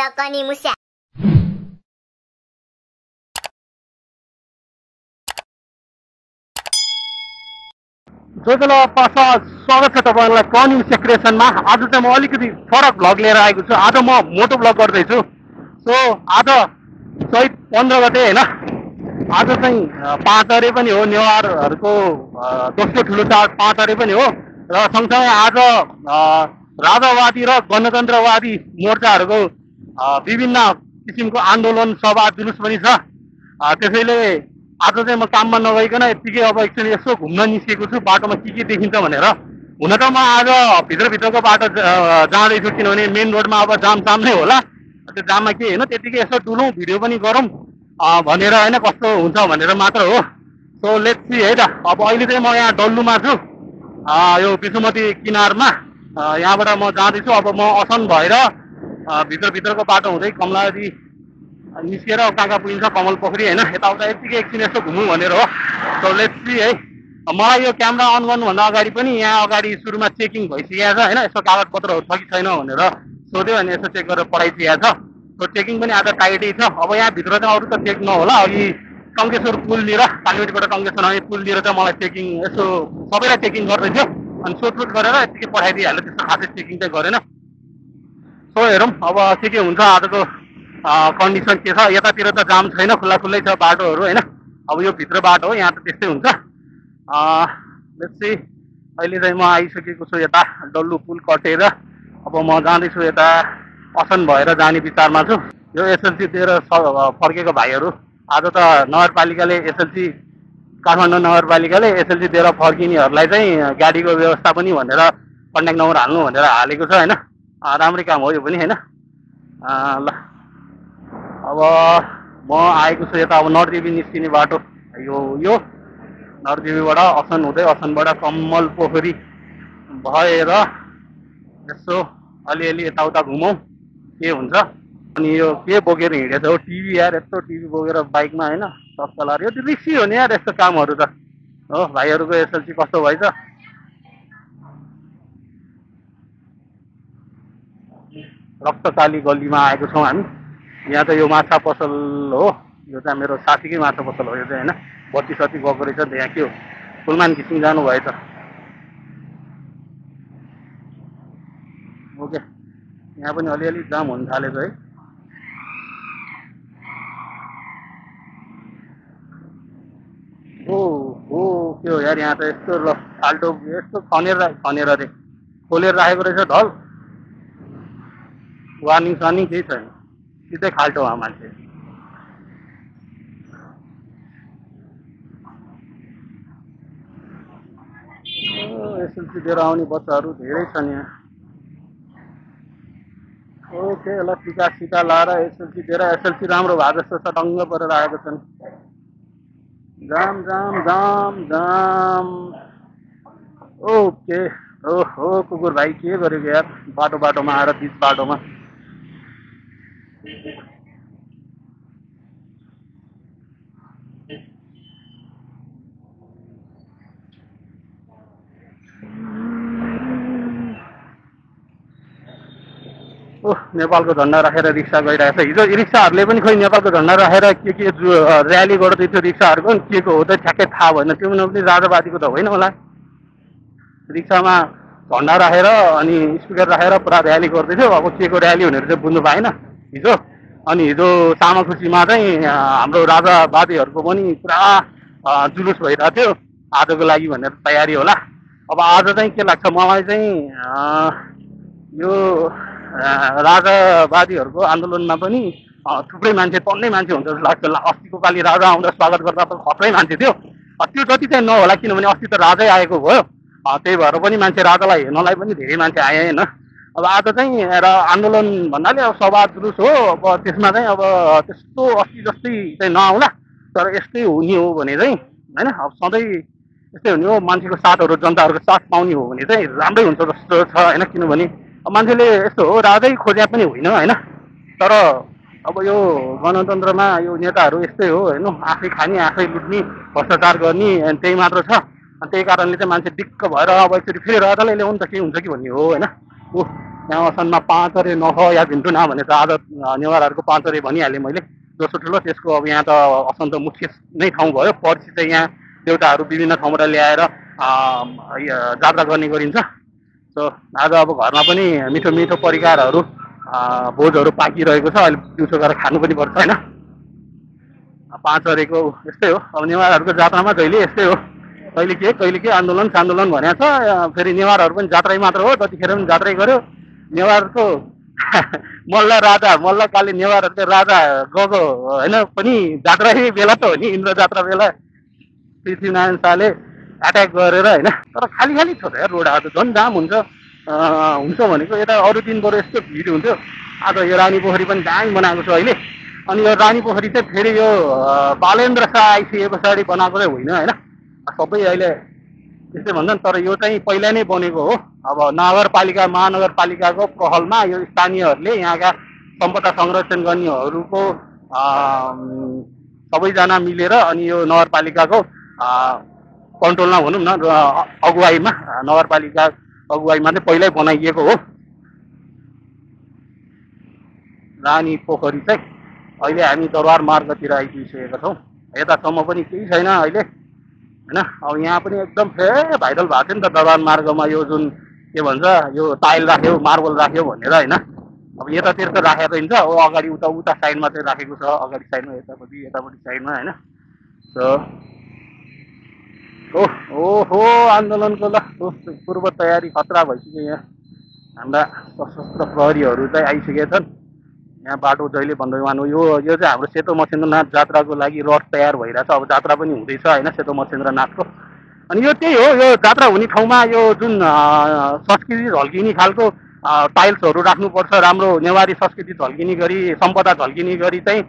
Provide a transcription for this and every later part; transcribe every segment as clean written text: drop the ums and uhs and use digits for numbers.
Lakani Musa. स्वागत छ तपाईहरुलाई कनी सेक्रेसनमा। आज चाहिँ म अलिकति फरक भ्लग लिएर आएको छु। आज म मोटो भ्लग गर्दै छु। सो आज चैत 15 गते हैन, आज चाहिँ पाँचरे पनि हो, नेवारहरुको दोस्रो ठुलो चाड पाँचरे पनि हो र सँगसँगै आज राजावादी र गणतन्त्रवादी मोर्चाहरुको विभिन्न किसिमको आन्दोलन सभा जुलुस पनि छ। त्यसैले आज चाहिँ म काममा नगइकन यतिकै अब एकचोटि यसो घुम्न निस्केको छु, बाटोमा के देखिन्छ भनेर। हुन त म आज भित्रको बाटो जाँदैछु, किनभने मेन रोडमा अब जाम नै होला। त्यो जाममा के होइन, त्यतिकै यसो डुलौँ, भिडियो पनि गरौँ भनेर होइन, कस्तो हुन्छ भनेर मात्र हो। सो लेट्स सी है त। अब अहिले चाहिँ म यहाँ डल्लुमा छु, यो विष्णुमती किनारमा। यहाँबाट म जाँदैछु। अब म असन भएर भित्रको बाटो हुँदै कमलादी निस्केर कहाँ पुगिन्छ, कमल पोखरी होइन, यताउता यतिकै एकछिन यसो घुमौँ भनेर हो। सो लेट्स सी है। मलाई यो क्यामेरा अन गर्नुभन्दा अगाडि पनि यहाँ अगाडि सुरुमा चेकिङ भइसकेको छ होइन, यसो कागजपत्रहरू छ कि छैन भनेर सोध्यो अनि यसो चेक गरेर पठाइसकेको छ। सो चेकिङ पनि आज टाइटै छ। अब यहाँभित्र चाहिँ अरू त चेक नहोला। अघि टङ्केश्वर पुलनिर, कालीगढीबाट टङ्केश्वर आउने पुलनिर चाहिँ मलाई चेकिङ यसो सबैलाई चेकिङ गर्दै थियो अनि सोधपुछ गरेर यतिकै पठाइदिइहाल्यो, त्यस्तो खासै चेकिङ चाहिँ गरेन। सो हेरौँ अब के हुन्छ आजको कन्डिसन के छ। यतातिर त जाम छैन, खुल्लै छ बाटोहरू होइन। अब यो भित्र बाटो हो, यहाँ त त्यस्तै हुन्छ। Let's see. अहिले चाहिँ म आइसकेको छु यता डल्लु पुल कटेर। अब म जाँदैछु यता असन भएर जाने विचारमा छु। यो एसएलसी दिएर फर्केको भाइहरू, आज त नगरपालिकाले एसएलसी, काठमाडौँ नगरपालिकाले एसएलसी दिएर फर्किनेहरूलाई चाहिँ गाडीको व्यवस्था पनि भनेर कन्ट्याक्ट नम्बर हाल्नु भनेर हालेको छ होइन। राम्रै काम हो यो पनि होइन। ल अब म आएको छु यता अब नरदेवी निस्किने बाटो यो नरदेवीबाट असन हुँदै, असनबाट कमल पोखरी भएर यसो अलिअलि यताउता घुमौँ के हुन्छ। अनि यो के बोकेर हिँडेछ हो, टिभी यार, यस्तो टिभी बोकेर बाइकमा होइन, तत्काल यो त रिक्सी हो नि यार यस्तो कामहरू त हो। भाइहरूको एसएलसी कस्तो भएछ। रक्तकाली गल्लीमा आएको छौँ हामी। यहाँ त यो माछा पसल हो, यो चाहिँ मेरो साथीकै माछा पसल हो यो चाहिँ होइन। बत्ती सत्ती गएको रहेछ। यहाँ के हो, फुलमान घिसिङ जानुभएछ। ओके, यहाँ पनि अलिअलि जाम हुन थालेको है। ओ के हो यार, यहाँ त यस्तो फाल्टो यस्तो खनेर रे खोलेर राखेको रहेछ ढल। वार्निङ सार्निङ केही छैन, सिधै खाल्टो हो मान्छे। एसएलसी दिएर आउने बच्चाहरू धेरै छन् यहाँ। ओके, ल टिका सिका लाएर एसएलसी दिएर, एसएलसी राम्रो भएको जस्तो छ, डङ्ग परेर आएको छन्। जाम जाम जाम जाम। ओके, ओहो कुकुर भाइ के गरेको यार, बाटोमा आएर बिच बाटोमा। ओह, नेपालको झन्डा राखेर रिक्सा गइरहेको छ। हिजो रिक्साहरूले पनि खोइ नेपालको झन्डा राखेर के र्याली गर्दै थियो रिक्साहरूको, के को हो त ठ्याक्कै थाहा भएन। त्यो पनि राजावादीको त होइन होला। रिक्सामा झन्डा राखेर अनि स्पिकर राखेर पुरा र्याली गर्दै थियो। अब के को र्याली भनेर चाहिँ बुझ्नु पाएन हिजो। अनि हिजो सामाखुसीमा चाहिँ हाम्रो राजावादीहरूको पनि पुरा जुलुस भइरहेको थियो आजको लागि भनेर तयारी होला। अब आज चाहिँ के लाग्छ मलाई चाहिँ यो राजावादीहरूको आन्दोलनमा पनि थुप्रै मान्छे, टन्नै मान्छे हुन्छ जस्तो लाग्छ। अस्तिको पालि राजा आउँदा स्वागत गर्दा त खत्रै मान्छे थियो। त्यो जति चाहिँ नहोला, किनभने अस्ति त राजै आएको भयो। त्यही भएर पनि मान्छे राजालाई हेर्नलाई पनि धेरै मान्छे आए होइन। अब आज चाहिँ आन्दोलन भन्नाले अब सभा जुलुस हो। अब त्यसमा चाहिँ अब त्यस्तो अस्ति जस्तै चाहिँ नआउला, तर यस्तै हुने हो भने चाहिँ होइन, अब सधैँ यस्तै हुने हो। मान्छेको साथहरू, जनताहरूको साथ पाउने हो भने चाहिँ राम्रै हुन्छ जस्तो छ होइन। किनभने अब मान्छेले यस्तो हो, राजै खोज्या पनि होइन होइन, तर अब यो गणतन्त्रमा यो नेताहरू यस्तै हो होइन, आफै खाने, आफै लुट्ने, भ्रष्टाचार गर्ने, अनि त्यही मात्र छ। अनि त्यही कारणले चाहिँ मान्छे दिक्क भएर अब एकचोटि फेरि राजालाई ल्याउनु त के हुन्छ कि भन्ने हो होइन। यहाँ असानमा 5 अरे नख या भिन्टु न भने त आज नेवारहरूको 5 अरे भनिहालेँ मैले। दोस्रो ठुलो त्यसको अब यहाँ त असन त मुख्य नै ठाउँ भयो। पर्सि चाहिँ यहाँ देउताहरू विभिन्न ठाउँबाट ल्याएर जात्रा गर्ने गरिन्छ। सो आज अब घरमा पनि मिठो मिठो परिकारहरू भोजहरू पाकिरहेको छ। अहिले दिउँसो गएर खानु पनि पर्छ होइन। 5 अरेको यस्तै हो। अब नेवारहरूको जात्रामा जहिले यस्तै हो, कहिले के आन्दोलन सान्दोलन भनेको छ। फेरि नेवारहरू पनि जात्रै मात्र हो, जतिखेर पनि जात्रै गर्यो। नेवारको मल्लकाले नेवारहरूको राजा गएको होइन पनि जात्रै बेला त हो नि, इन्द्र जात्रा बेला पृथ्वीनारायण शाहले एट्याक गरेर होइन। तर खाली खाली छ त यार रोड। आज झन् जाम हुन्छ भनेको। यता अरू दिन बरु यस्तो भिड हुन्थ्यो। आज यो रानी पोखरी पनि दामी बनाएको छ अहिले। अनि यो रानी पोखरी चाहिँ फेरि यो बालेन्द्र शाह आइसके पछाडि बनाएको चाहिँ होइन होइन। सबै अहिले त्यस्तै भन्छन्, तर यो चाहिँ पहिला नै बनेको हो। अब नगरपालिका महानगरपालिकाको पहलमा यो स्थानीयहरूले यहाँका सम्पदा संरक्षण गर्नेहरूको सबैजना मिलेर अनि यो नगरपालिकाको कन्ट्रोलमा भनौँ न, अगुवाईमा नगरपालिका अगुवाईमा चाहिँ पहिल्यै बनाइएको हो रानी पोखरी चाहिँ। अहिले हामी दरबार मार्गतिर आइपुगिसकेका छौँ। यतासम्म पनि केही छैन अहिले होइन। अब यहाँ पनि एकदम फेरि भाइरल भएको थियो नि त दरबार मार्गमा यो जुन के भन्छ यो टाइल राख्यो मार्बल राख्यो भनेर होइन। अब यतातिर त राखेको हिँड्छ, ओ अगाडि उता साइडमा चाहिँ राखेको छ, अगाडि साइडमा यतापट्टि साइडमा होइन। सो ओहो आन्दोलनको ल पूर्व तयारी खतरा भइसक्यो। यहाँ हाम्रा सशस्त्र प्रहरीहरू चाहिँ आइसकेका छन्। यहाँ बाटो जहिले भन्दै मानु यो चाहिँ हाम्रो सेतो मच्छेन्द्रनाथ जात्राको लागि रथ तयार भइरहेछ। अब जात्रा पनि हुँदैछ होइन सेतो मच्छेन्द्रनाथको। अनि यो त्यही हो, यो जात्रा हुने ठाउँमा यो जुन संस्कृति झल्किने खालको टाइल्सहरू राख्नुपर्छ। राम्रो नेवारी संस्कृति झल्किने गरी सम्पदा झल्किने गरी चाहिँ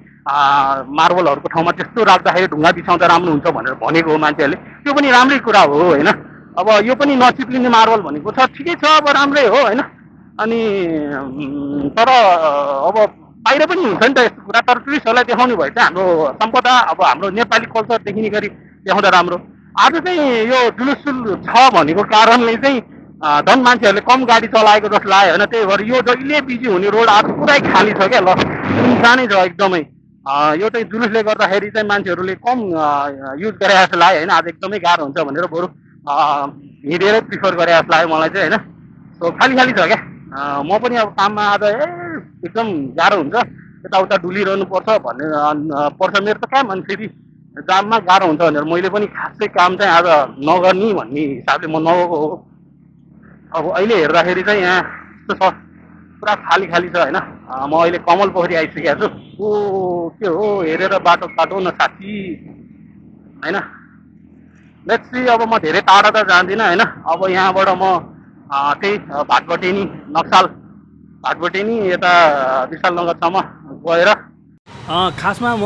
मार्बलहरूको ठाउँमा त्यस्तो राख्दाखेरि ढुङ्गा बिछाउँदा राम्रो हुन्छ भनेर भनेको हो मान्छेहरूले। त्यो पनि राम्रै कुरा हो होइन। अब यो पनि नचिप्लिने मार्बल भनेको छ, ठिकै छ, अब राम्रै हो होइन। अनि तर अब बाहिर पनि हुन्छ नि त यस्तो कुरा। तर टुरिस्टहरूलाई देखाउने भए चाहिँ हाम्रो सम्पदा अब हाम्रो नेपाली कल्चर देखिने गरी देखाउँदा राम्रो। आज चाहिँ यो जुलुस छ भनेको कारणले चाहिँ झन् मान्छेहरूले कम गाडी चलाएको जस्तो लाग्यो होइन। त्यही भएर यो जहिले बिजी हुने रोड आज पुरै खाली छ क्या, ल सुनसानै छ एकदमै। यो चाहिँ जुलुसले गर्दाखेरि चाहिँ मान्छेहरूले कम युज गरे जस्तो लाग्यो होइन। आज एकदमै गाह्रो हुन्छ भनेर बरु हिँडेरै प्रिफर गरे जस्तो लाग्यो मलाई चाहिँ होइन। सो खाली खाली छ क्या। म पनि अब काममा आज एकदम गाह्रो हुन्छ, यताउता डुलिरहनु पर्छ मेरो त काम। अनि फेरि जाममा गाह्रो हुन्छ भनेर मैले पनि खासै काम चाहिँ आज नगर्ने भन्ने हिसाबले म नगएको हो। अब अहिले हेर्दाखेरि चाहिँ यहाँ यस्तो छ, पुरा खाली खाली छ होइन। म अहिले कमल पोखरी आइसकेको छु। ओ के हो हेरेर बाटो काटो न साथी होइन। लेट्स सी, अब म धेरै टाढा त जान्दिनँ होइन। अब यहाँबाट म त्यही भाटबटेनी नक्साल भाटबटेनी यता विशालनगरसम्म गएर खासमा म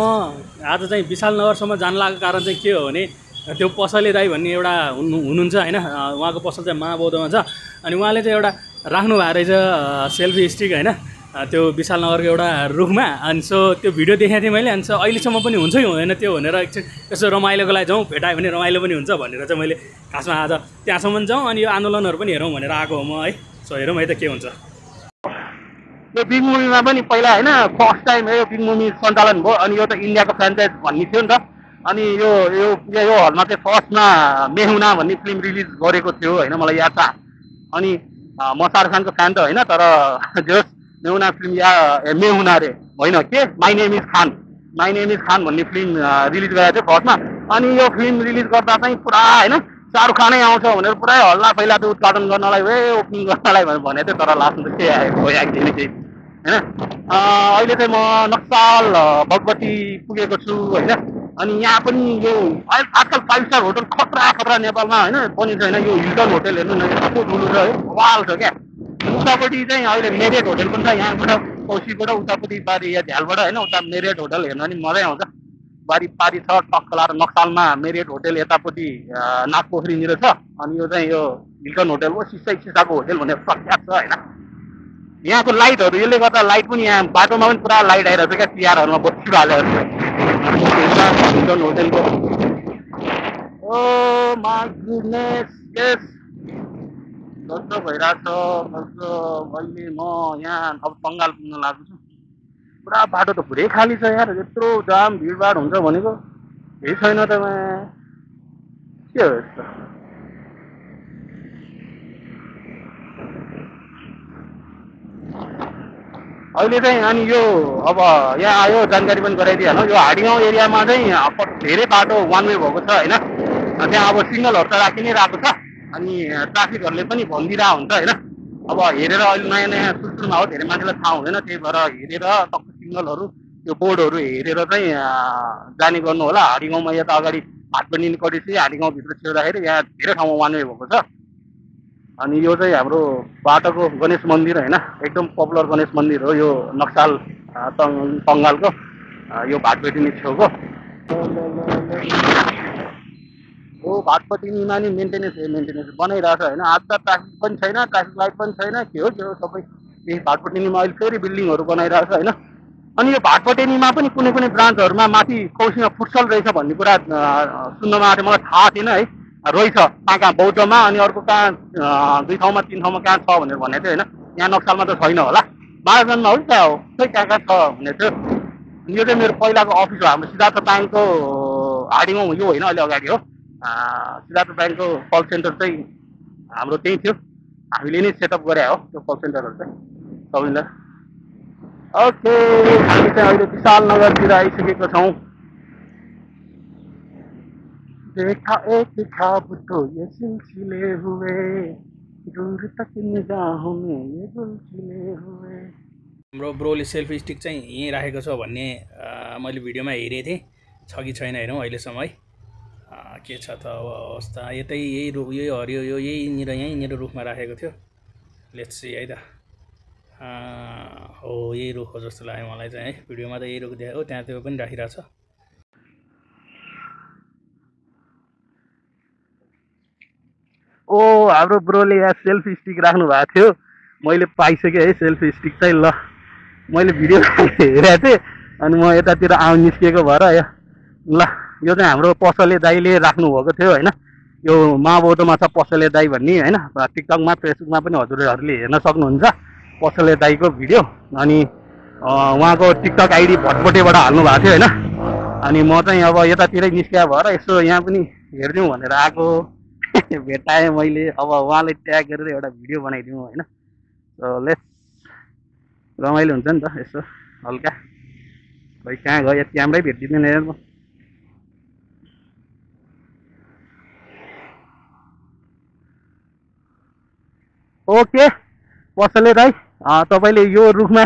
आज चाहिँ विशालनगरसम्म जान लागेको कारण चाहिँ के हो भने त्यो पसले दाई भन्ने एउटा हुनुहुन्छ होइन। उहाँको पसल चाहिँ महाबौद्धमा छ। अनि उहाँले चाहिँ एउटा राख्नु भएको रहेछ सेल्फी स्टिक होइन, त्यो विशालनगरको एउटा रुखमा। अनि सो त्यो भिडियो देखाएको थिएँ मैले। अनि सो अहिलेसम्म पनि हुन्छ कि हुँदैन त्यो भनेर एकछिन यसो रमाइलोको लागि जाउँ, भेटायो भने रमाइलो पनि हुन्छ भनेर चाहिँ मैले खासमा आज त्यहाँसम्म जाउँ अनि यो आन्दोलनहरू पनि हेरौँ भनेर आएको हो म है। सो हेरौँ है त के हुन्छ। यो बिग मुभीमा पनि पहिला होइन फर्स्ट टाइम यो बिग मुभी सञ्चालन भयो। अनि यो त इन्डियाको फ्रेन्चाइज भन्ने थियो नि त। अनि यो हलमा चाहिँ फर्स्टमा मेहुना भन्ने फिल्म रिलिज गरेको थियो होइन, मलाई याद छ। अनि म शाहरुख खानको फ्यान त होइन, तर जस मेहुना फिल्म मेहुना रे होइन के माई नेम इज खान भन्ने फिल्म रिलिज गरेको थियो फर्स्टमा। अनि यो फिल्म रिलिज गर्दा चाहिँ पुरा होइन शाहरुख खानै आउँछ भनेर पुरै हल्ला पहिला त उद्घाटन गर्नलाई ओपनिङ गर्नलाई भनेको थियो। तर लास्टमा त के आएको आइदिने केही होइन। अहिले चाहिँ म नक्साल भगवती पुगेको छु होइन। अनि यहाँ पनि यो आजकल 5 स्टार होटल खतरा नेपालमा होइन बनिन्छ होइन। यो हिल्टन होटल हेर्नु न, कस्तो ठुलो छ, वाल छ क्या। उतापट्टि चाहिँ अहिले मेरियट होटल पनि छ। यहाँबाट कौशीबाट उतापट्टि बारी या झ्यालबाट होइन उता मेरियट होटल हेर्न नि मजै आउँछ। बारी पारी छ टक्क लाएर नक्सालमा मेरियट होटल, यतापट्टि नागपोखरीनिर छ। अनि यो चाहिँ यो हिल्टन होटल हो, सिसाको होटल भनेर प्रख्यात छ होइन। यहाँको लाइटहरू यसले गर्दा लाइट पनि यहाँ बाटोमा पनि पुरा लाइट आइरहेको छ क्या, तिहारहरूमा बत्ती हालेको हिल्टन होटलको। ओ माय गुडनेस, यस जस्तो भइरहेछ अहिले म यहाँ अब बङ्गाल पुग्न लाग्छु छु। पुरा बाटो त पुरै खाली छ यार, यत्रो जाम भिडभाड हुन्छ भनेको केही छैन त के हो यस्तो। अहिले चाहिँ अनि यो अब यहाँ आयो जानकारी पनि गराइदिइहाल्नु, यो हाडीगाउँ एरियामा चाहिँ धेरै बाटो वान वे भएको छ होइन। त्यहाँ अब सिग्नलहरू त राखि नै रहेको छ, अनि ट्राफिकहरूले पनि भनिदिरहेको हुन्छ होइन। अब हेरेर अहिले नयाँ नयाँ सुरुमा हो, धेरै मान्छेलाई थाहा हुँदैन, त्यही भएर हेरेर टक्क सिग्नलहरू त्यो बोर्डहरू हेरेर चाहिँ जाने गर्नु होला। हाडीगाउँमा यहाँ त अगाडि भाटबनी निकटेपछि हाडीगाउँभित्र छिर्दाखेरि यहाँ धेरै ठाउँमा वान वे भएको छ। अनि यो चाहिँ हाम्रो बाटोको गणेश मन्दिर होइन, एकदम पपुलर गणेश मन्दिर हो यो, नक्साल बङ्गालको यो भाटबेटिनी छेउको हो। भाटबेटिनीमा नि मेन्टेनेन्स बनाइरहेछ होइन। आज त ट्राफिक पनि छैन, ट्राफिक लाइट पनि छैन, के हो सबै यही भाटबेटिनीमा अहिले फेरि बिल्डिङहरू बनाइरहेछ होइन। अनि यो भाटबेटिनीमा पनि कुनै कुनै ब्रान्चहरूमा माथि कौशीमा फुटसल रहेछ भन्ने कुरा सुन्नमा आएको थियो, मलाई थाहा थिएन है। रहेछ कहाँ कहाँ बौद्धमा, अनि अर्को कहाँ 2 ठाउँमा 3 ठाउँमा कहाँ छ भनेर भनेको थियो होइन। यहाँ नक्सालमा त छैन होला, महाराजनमा हो कि कहाँ हो, खै कहाँ कहाँ छ भनेको थियो। यो चाहिँ मेरो पहिलाको अफिस हो, हाम्रो सिद्धार्थ ब्याङ्कको हाडीगाउँ यो होइन, अहिले अगाडि हो। सिद्धार्थ ब्याङ्कको कल सेन्टर चाहिँ हाम्रो त्यही थियो, हामीले नै सेटअप गरे हो त्यो कल सेन्टरहरू चाहिँ सबैलाई। ओके, हामी चाहिँ अहिले विशाल नगरतिर आइसकेको छौँ। देखा एक ख्वाब तो ये सिलसिले हुए, दूर तक निगाहों में ये गुलसिले हुए। हाम्रो ब्रोले सेल्फी स्टिक चाहिँ यहीँ राखेको छ भन्ने मैले भिडियोमा हेरेको थिएँ, छ कि छैन हेरौँ अहिलेसम्म है। के छ त अब अवस्था, यतै यही रुख, यही हरियो, यो यहीँनिर रुखमा राखेको थियो। लेट्स सी है त, हो यही रुख हो जस्तो लाग्यो मलाई चाहिँ है। भिडियोमा त यही रुख देखाएको, त्यहाँ त्यो पनि राखिरहेछ। ओ हाम्रो ब्रोले यहाँ सेल्फी स्टिक राख्नु भएको थियो, मैले पाइसकेँ है सेल्फी स्टिक चाहिँ। ल मैले भिडियो हेरेको थिएँ अनि म यतातिर निस्किएको भएर ल यो चाहिँ हाम्रो पसले दाईले राख्नुभएको थियो होइन। यो महाबौद्धमा छ पसले दाई भन्ने होइन, टिकटकमा फेसबुकमा पनि हजुरहरूले हेर्न सक्नुहुन्छ पसले दाईको भिडियो। अनि उहाँको टिकटक आइडी भटभटेबाट हाल्नु भएको थियो होइन। अनि म चाहिँ अब यतातिरै निस्किया भएर यसो यहाँ पनि हेरिदिउँ भनेर आएको भेटाएँ मैले। अब उहाँलाई ट्याग गरेर एउटा भिडियो बनाइदिउँ होइन। लेट्स, रमाइलो हुन्छ नि त यसो हल्का। खै कहाँ गयो, क्यामेरै भेटिदिँदैन यार म। ओके पसले दाइ, तपाईँले यो रुखमा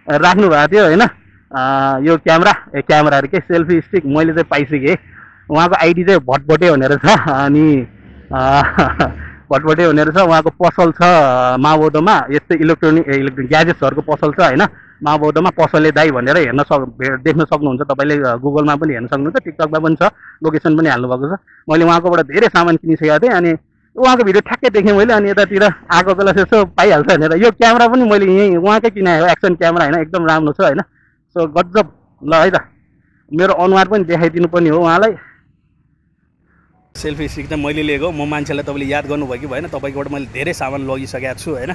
राख्नु भएको थियो होइन यो क्यामेरा अरे के सेल्फी स्टिक, मैले चाहिँ पाइसकेँ। उहाँको आइडी चाहिँ भटभटे भनेर छ, अनि भटभटे भनेर छ। उहाँको पसल छ महाबौद्धमा, यस्तै इलेक्ट्रोनिक ग्याजेट्सहरूको पसल छ होइन महाबौद्धमा, पसले दाई भनेर देख्न सक्नुहुन्छ तपाईँले। गुगलमा पनि हेर्न सक्नुहुन्छ, टिकटकमा पनि छ, लोकेसन पनि हाल्नुभएको छ। मैले उहाँकोबाट धेरै सामान किनिसकेको थिएँ, अनि उहाँको भिडियो ठ्याक्कै देखेँ मैले। अनि यतातिर आएको बेला यसो पाइहाल्छ भनेर यो क्यामेरा पनि मैले यहीँ उहाँकै किनाएको, एक्सन क्यामेरा होइन, एकदम राम्रो छ होइन। सो गजब। ल है त, मेरो अनुहार पनि देखाइदिनु पनि हो उहाँलाई। सेल्फी स्टिक चाहिँ मैले लिएको, म मान्छेलाई तपाईँले याद गर्नुभयो कि भएन, तपाईँकोबाट मैले धेरै सामान लगिसकेको छु होइन।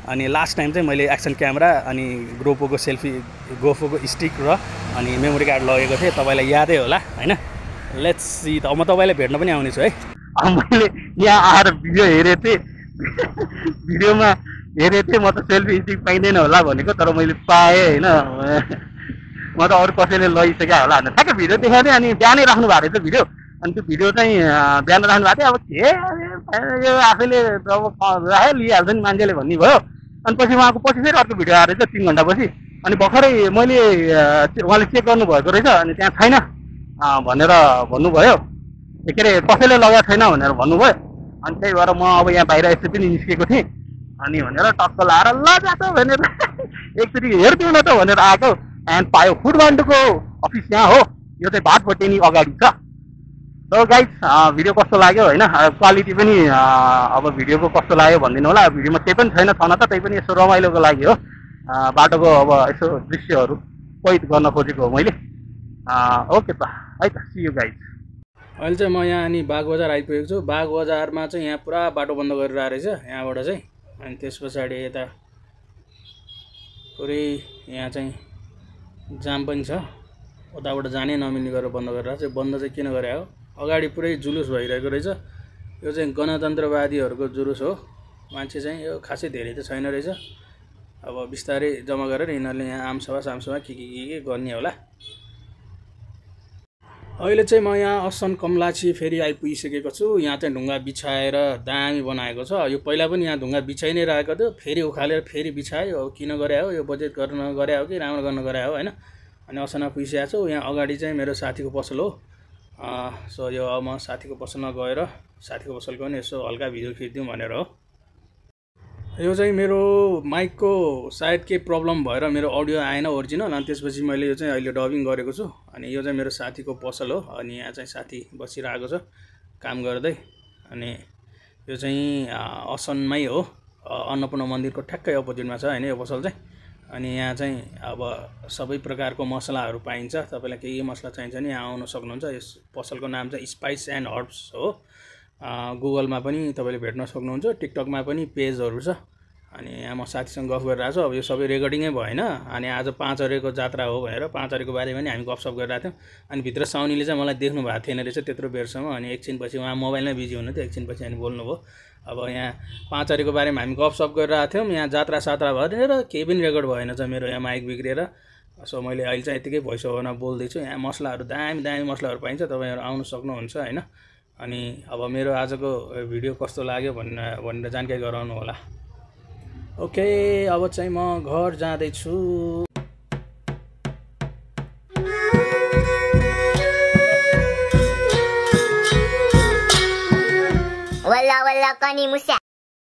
अनि लास्ट टाइम चाहिँ मैले एक्सन क्यामेरा अनि गोप्रोको स्टिक र अनि मेमोरी कार्ड लगेको थिएँ, तपाईँलाई यादै होला होइन। लेट्स सी त, म तपाईँलाई भेट्न पनि आउनेछु है। मैले यहाँ आएर भिडियो हेरेको थिएँ, भिडियोमा हेरेको थिएँ, म त सेल्फी स्टिक पाइँदैन होला भनेको, तर मैले पाएँ होइन। म त अरू कसैले लगिसक्यो होला भनेर ठ्याक्कै भिडियो देखाएको थिएँ। अनि बिहानै राख्नु भएको रहेछ भिडियो, अनि त्यो भिडियो चाहिँ बिहान राख्नु भएको थियो। अब के यो आफैले अब राखेँ लिइहाल्छ नि मान्छेले भन्ने भयो। अनि पछि उहाँको पछि फेरि अर्को भिडियो आएर चाहिँ 3 घन्टापछि, अनि भर्खरै मैले उहाँले चेक गर्नुभएको रहेछ, अनि त्यहाँ छैन भनेर भन्नुभयो, के अरे कसैले लगाएको छैन भनेर भन्नुभयो। अनि त्यही भएर म अब यहाँ बाहिर यसो पनि निस्केको थिएँ, अनि भनेर टक्क लाएर ल जात भनेर एकचोटि हेरिदिउँ न त भनेर आएको। एन्ड पायो, फुडबान्डुको अफिस यहाँ हो, यो चाहिँ भाटभटेनी अगाडि छ। सो गाइज भिडियो कस्तो लाग्यो होइन, क्वालिटी पनि अब भिडियोको कस्तो लाग्यो भनिदिनु होला। भिडियोमा केही पनि छैन छन त, त्यही पनि यसो रमाइलोको लागि हो, बाटोको अब यसो दृश्यहरू कैद गर्न खोजेको हो मैले। ओके त है त, सी यू गाइज। अहिले चाहिँ म यहाँ अनि बागबजार आइपुगेको छु। बागबजारमा चाहिँ यहाँ पुरा बाटो बन्द गरेर आएको रहेछ यहाँबाट चाहिँ। अनि त्यस पछाडि यता पुरै यहाँ चाहिँ जाम पनि छ, उताबाट जानै नमिल्ने गरेर बन्द गरेर चाहिँ। बन्द चाहिँ किन गरे हो, अगाडि पुरै जुलुस भइरहेको रहेछ। यो चाहिँ गणतन्त्रवादीहरूको जुलुस हो। मान्छे चाहिँ यो खासै धेरै त छैन रहेछ। अब बिस्तारै जम्मा गरेर यिनीहरूले यहाँ आमसभा सामसभा के गर्ने होला। अहिले चाहिँ म यहाँ असन कमलाची फेरि आइपुगिसकेको छु। यहाँ चाहिँ ढुङ्गा बिछाएर दामी बनाएको छ। यो पहिला पनि यहाँ ढुङ्गा बिछाइ नै रहेको थियो, फेरि उखालेर फेरि बिछायो। अब किन गरे हो, यो बजेट गर्न गरे हो कि राम्रो गर्न गरे हो होइन। अनि असनमा पुगिसकेको छु। यहाँ अगाडि चाहिँ मेरो साथीको पसल हो। सो यो अब म साथीको पसलमा गएर साथीको पसलको पनि यसो हल्का भिडियो खिचिदिउँ भनेर हो। यो चाहिँ मेरो माइकको सायद के प्रब्लम भएर मेरो अडियो आएन ओरिजिनल। अनि त्यसपछि मैले यो चाहिँ अहिले डबिङ गरेको छु। अनि यो चाहिँ मेरो साथीको पसल हो। अनि यहाँ चाहिँ साथी बसिरहेको छ काम गर्दै। अनि यो चाहिँ असनमै हो, अन्नपूर्ण मन्दिरको ठ्याक्कै अपोजिटमा छ होइन यो पसल चाहिँ। अनि यहाँ चाहिँ अब सबै प्रकारको मसलाहरू पाइन्छ। तपाईँलाई के मसला चाहिन्छ नि यहाँ आउन सक्नुहुन्छ। यस पसलको नाम चाहिँ स्पाइस एन्ड हर्ब्स हो। गुगलमा पनि तपाईँले भेट्न सक्नुहुन्छ, टिकटकमा पनि पेजहरू छ। अनि यहाँ म साथीसँग गफ गरिरहेको छु। अब यो सबै रेकर्डिङै भएन। अनि आज 5 अरेको जात्रा हो भनेर 5 अरेको बारेमा नि हामी गफसफ गरिरहेको थियौँ। अनि भित्र साउनीले चाहिँ मलाई देख्नु भएको थिएन रहेछ त्यत्रो बेरसम्म। अनि एकछिनपछि उहाँ मोबाइलमै बिजी हुनुहुन्थ्यो, एकछिनपछि अनि बोल्नुभयो। अब यहाँ 5 अरेको बारेमा हामी गफसफ गरिरहेको थियौँ। यहाँ जात्रा सात्रा भनेर केही पनि रेकर्ड भएन चाहिँ मेरो यहाँ माइक बिग्रिएर। सो मैले अहिले चाहिँ यतिकै भोइस ओभरमा बोल्दैछु। यहाँ मसलाहरू दामी दामी मसलाहरू पाइन्छ, तपाईँहरू आउनु सक्नुहुन्छ होइन। अनि अब मेरो आजको भिडियो कस्तो लाग्यो भनेर जानकारी गराउनु होला। ओके, अब चाहिँ म घर जाँदैछु। वल्ला वल्ला कनी मुस्या